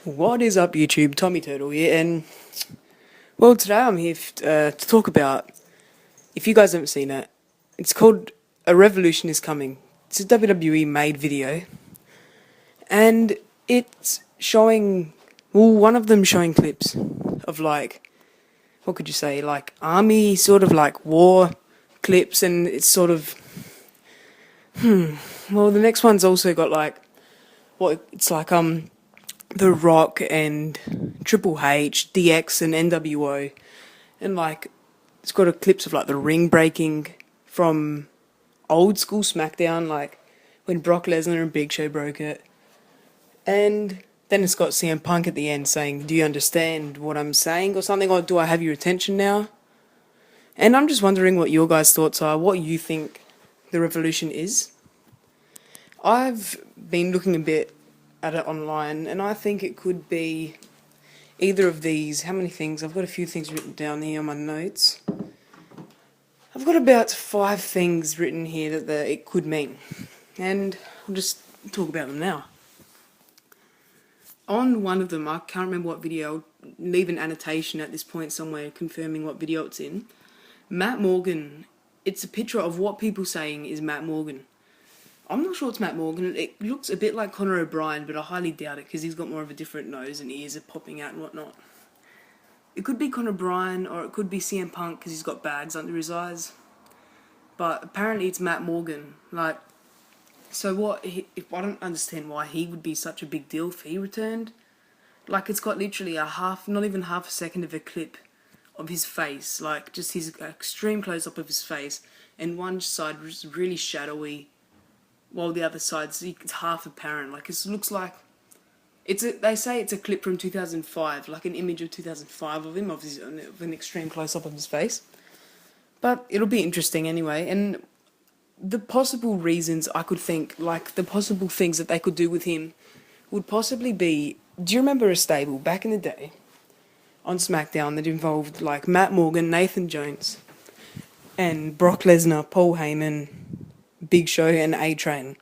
What is up, YouTube? Tommy Turtle here, and well, today I'm here to talk about. If you guys haven't seen it, it's called "A Revolution Is Coming." It's a WWE made video, and it's showing. Well, one of them showing clips of like, what could you say, like army sort of like war clips, and it's sort of. Well, the next one's also got like, what it's like The Rock and Triple H, DX and NWO, and like it's got a clips of like the ring breaking from old school SmackDown, like when Brock Lesnar and Big Show broke it, and then it's got CM Punk at the end saying, "Do you understand what I'm saying?" or something, or "Do I have your attention now?" And I'm just wondering what your guys' thoughts are, what you think the revolution is. I've been looking a bit at it online, and I think it could be either of these. How many things? I've got a few things written down here on my notes. I've got about 5 things written here that it could mean, and I'll just talk about them now. On one of them, I can't remember what video, I'll leave an annotation at this point somewhere confirming what video it's in. Matt Morgan, it's a picture of what people saying is Matt Morgan. I'm not sure it's Matt Morgan. It looks a bit like Conor O'Brien, but I highly doubt it because he's got more of a different nose and ears are popping out and whatnot. It could be Conor O'Brien or it could be CM Punk because he's got bags under his eyes. But apparently it's Matt Morgan. Like, so what? If I don't understand why he would be such a big deal if he returned. Like, it's got literally not even half a second of a clip of his face. Like, just his extreme close up of his face, and one side was really shadowy, while the other side's it's half apparent. Like, it looks like they say it's a clip from 2005, like an image of 2005 of him, of an extreme close up of his face. But it'll be interesting anyway. And the possible reasons I could think, like the possible things that they could do with him, would possibly be. Do you remember a stable back in the day on SmackDown that involved like Matt Morgan, Nathan Jones, and Brock Lesnar, Paul Heyman, Big Show, and A-Train?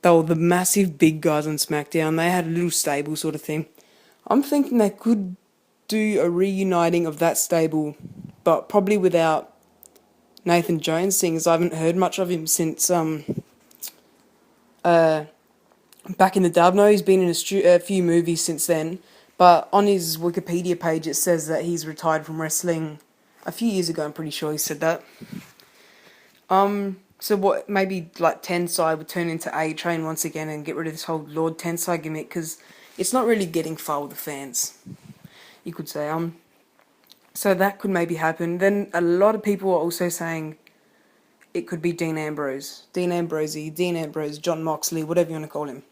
They were the massive big guys on SmackDown. They had a little stable sort of thing. I'm thinking they could do a reuniting of that stable, but probably without Nathan Jones, seeing as I haven't heard much of him since back in the day. I know he's been in a few movies since then, but on his Wikipedia page it says that he's retired from wrestling a few years ago. I'm pretty sure he said that. So what, maybe like Tensai would turn into A-Train once again and get rid of this whole Lord Tensai gimmick, because it's not really getting far with the fans, you could say. So that could maybe happen. Then a lot of people are also saying it could be Dean Ambrose, John Moxley, whatever you want to call him.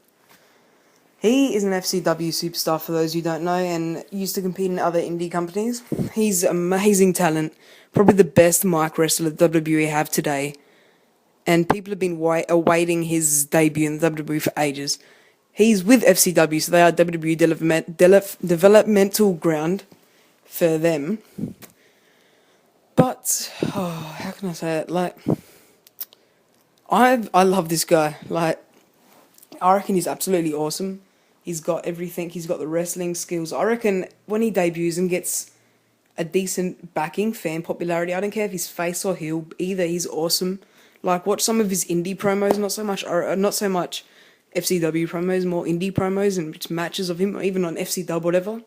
He is an FCW superstar, for those who don't know, and used to compete in other indie companies. He's amazing talent, probably the best mic wrestler WWE have today, and people have been awaiting his debut in WWE for ages. He's with FCW, so they are WWE developmental ground for them. But how can I say it? Like, I love this guy. Like, I reckon he's absolutely awesome. He's got everything. He's got the wrestling skills. I reckon when he debuts and gets a decent backing, fan popularity, I don't care if he's face or heel, either he's awesome. Like, watch some of his indie promos, not so much FCW promos, more indie promos and matches of him, even on FCW, whatever.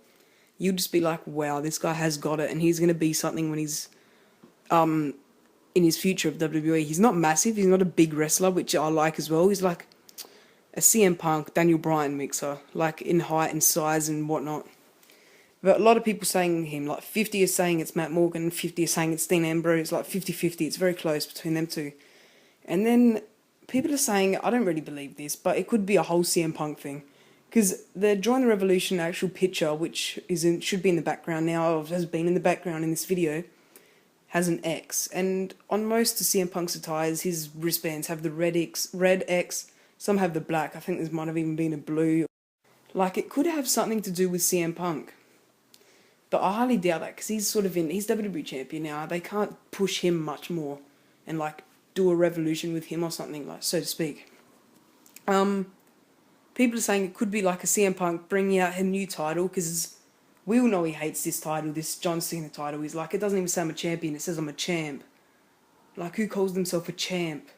You'd just be like, wow, this guy has got it, and he's going to be something when he's in his future of WWE. He's not massive, he's not a big wrestler, which I like as well. He's like a CM Punk, Daniel Bryan mixer, like in height and size and whatnot. But a lot of people saying him, like 50 is saying it's Matt Morgan, 50 is saying it's Dean Ambrose, like 50-50, it's very close between them two. And then people are saying, I don't really believe this, but it could be a whole CM Punk thing. Because the Join the Revolution actual picture, which should be in the background now, or has been in the background in this video, has an X. And on most of CM Punk's attires, his wristbands have the red X, some have the black. I think there might have even been a blue. Like, it could have something to do with CM Punk. But I highly doubt that, because he's he's WWE champion now. They can't push him much more and, like, do a revolution with him or something, like, so to speak. People are saying it could be like a CM Punk bringing out a new title, because we all know he hates this title, this John Cena title. He's like, it doesn't even say I'm a champion, it says I'm a champ. Like, who calls himself a champ?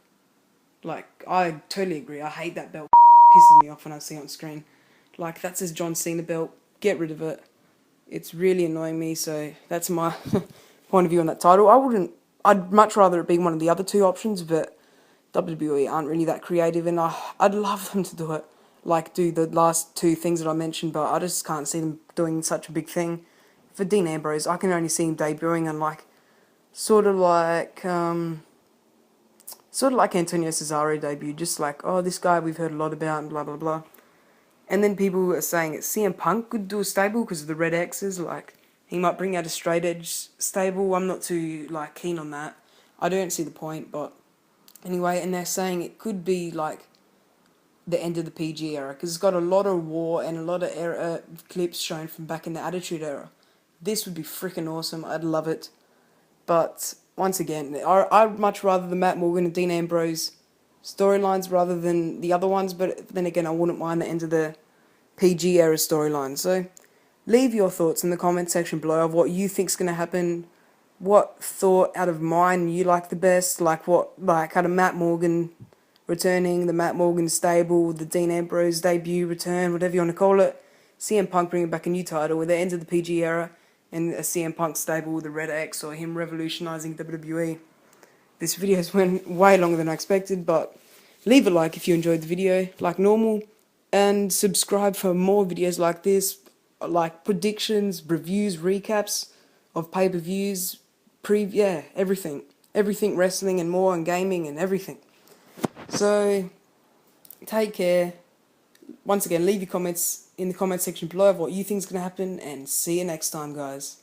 Like, I totally agree. I hate that belt. Pisses me off when I see it on screen. Like, that says John Cena belt. Get rid of it. It's really annoying me, so that's my point of view on that title. I'd much rather it be one of the other two options, but WWE aren't really that creative, and I'd love them to do it. Like, do the last two things that I mentioned, but I just can't see them doing such a big thing. For Dean Ambrose, I can only see him debuting on, like, sort of like Antonio Cesaro debuted, just like, oh, this guy we've heard a lot about, and blah, blah, blah. And then people are saying that CM Punk could do a stable because of the red X's, like, he might bring out a straight edge stable. I'm not too, like, keen on that. I don't see the point, but anyway, and they're saying it could be, like, the end of the PG era, because it's got a lot of war and a lot of clips shown from back in the Attitude Era. This would be freaking awesome. I'd love it. But once again, I'd much rather the Matt Morgan and Dean Ambrose storylines rather than the other ones, but then again, I wouldn't mind the end of the PG era storyline. So leave your thoughts in the comment section below of what you think's going to happen, what thought out of mine you like the best, like out of Matt Morgan returning, the Matt Morgan stable, the Dean Ambrose debut return, whatever you want to call it, CM Punk bringing back a new title with the end of the PG era, and a CM Punk stable with the Red X, or him revolutionising WWE. This video's went way longer than I expected, but leave a like if you enjoyed the video, like normal, and subscribe for more videos like this, like predictions, reviews, recaps of pay-per-views, everything. Everything wrestling and more, and gaming and everything. So, take care. Once again, leave your comments in the comment section below of what you think is going to happen, and see you next time, guys.